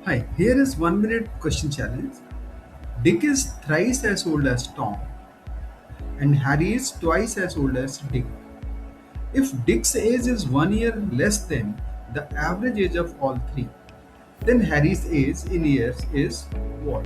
Hi, here is 1 minute question challenge. Dick is thrice as old as Tom, and Harry is twice as old as Dick. If Dick's age is 1 year less than the average age of all three, then Harry's age in years is what?